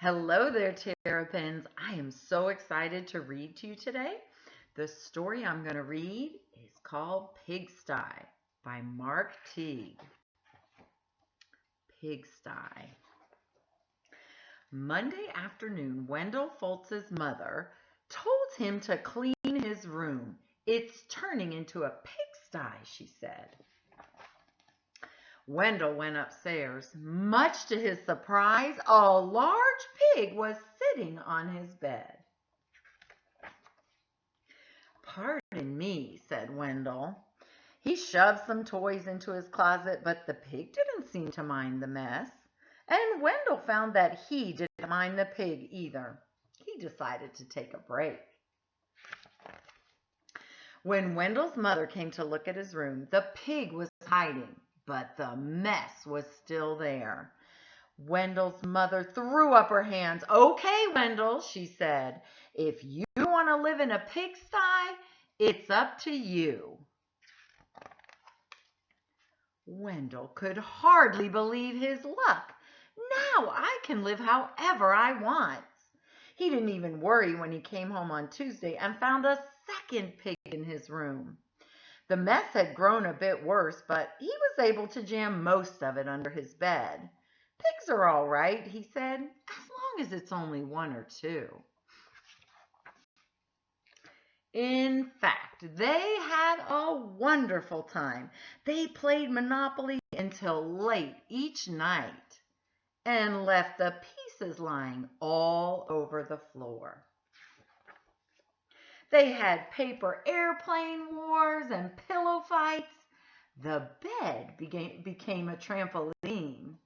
Hello there, Terrapins. I am so excited to read to you today. The story I'm going to read is called Pigsty by Mark Teague. Pigsty. Monday afternoon, Wendell Foltz's mother told him to clean his room. It's turning into a pigsty, she said. Wendell went upstairs. Much to his surprise, a large pig was sitting on his bed. "Pardon me," said Wendell. He shoved some toys into his closet, but the pig didn't seem to mind the mess. And Wendell found that he didn't mind the pig either. He decided to take a break. When Wendell's mother came to look at his room, the pig was hiding, but the mess was still there. Wendell's mother threw up her hands. "Okay, Wendell," she said, "if you want to live in a pigsty, it's up to you." Wendell could hardly believe his luck. Now I can live however I want. He didn't even worry when he came home on Tuesday and found a second pig in his room. The mess had grown a bit worse, but he was able to jam most of it under his bed. "Pigs are all right," he said, "as long as it's only one or two." In fact, they had a wonderful time. They played Monopoly until late each night and left the pieces lying all over the floor. They had paper airplane wars and pillow fights. The bed became a trampoline.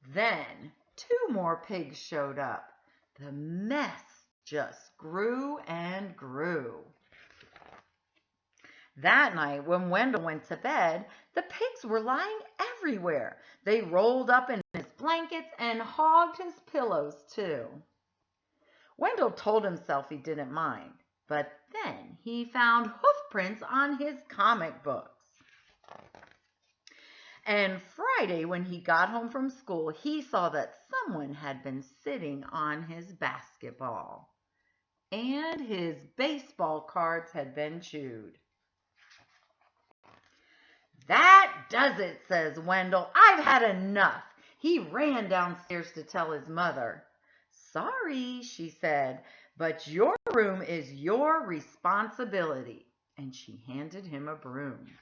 Then 2 more pigs showed up. The mess just grew and grew. That night, when Wendell went to bed, the pigs were lying everywhere. They rolled up in his blankets and hogged his pillows too. Wendell told himself he didn't mind, but then he found hoof prints on his comic books. And Friday, when he got home from school, he saw that someone had been sitting on his basketball. And his baseball cards had been chewed. "That does it," says Wendell. "I've had enough." He ran downstairs to tell his mother. "Sorry," she said, "but your room is your responsibility." And she handed him a broom.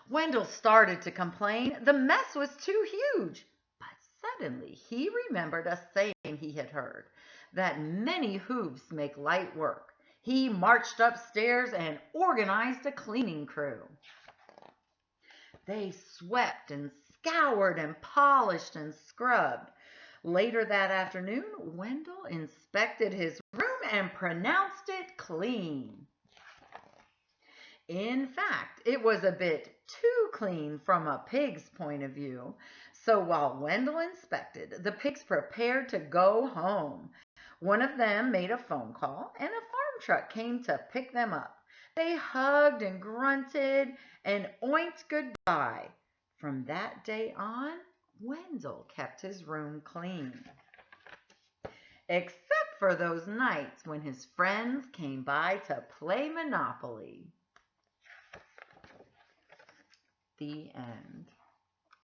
Wendell started to complain. The mess was too huge. But suddenly he remembered a saying he had heard, that many hooves make light work. He marched upstairs and organized a cleaning crew. They swept and scoured and polished and scrubbed. Later that afternoon, Wendell inspected his room and pronounced it clean. In fact, it was a bit too clean from a pig's point of view. So while Wendell inspected, the pigs prepared to go home. One of them made a phone call, and a farm truck came to pick them up. They hugged and grunted and oinked goodbye. From that day on, Wendell kept his room clean, except for those nights when his friends came by to play Monopoly. The end.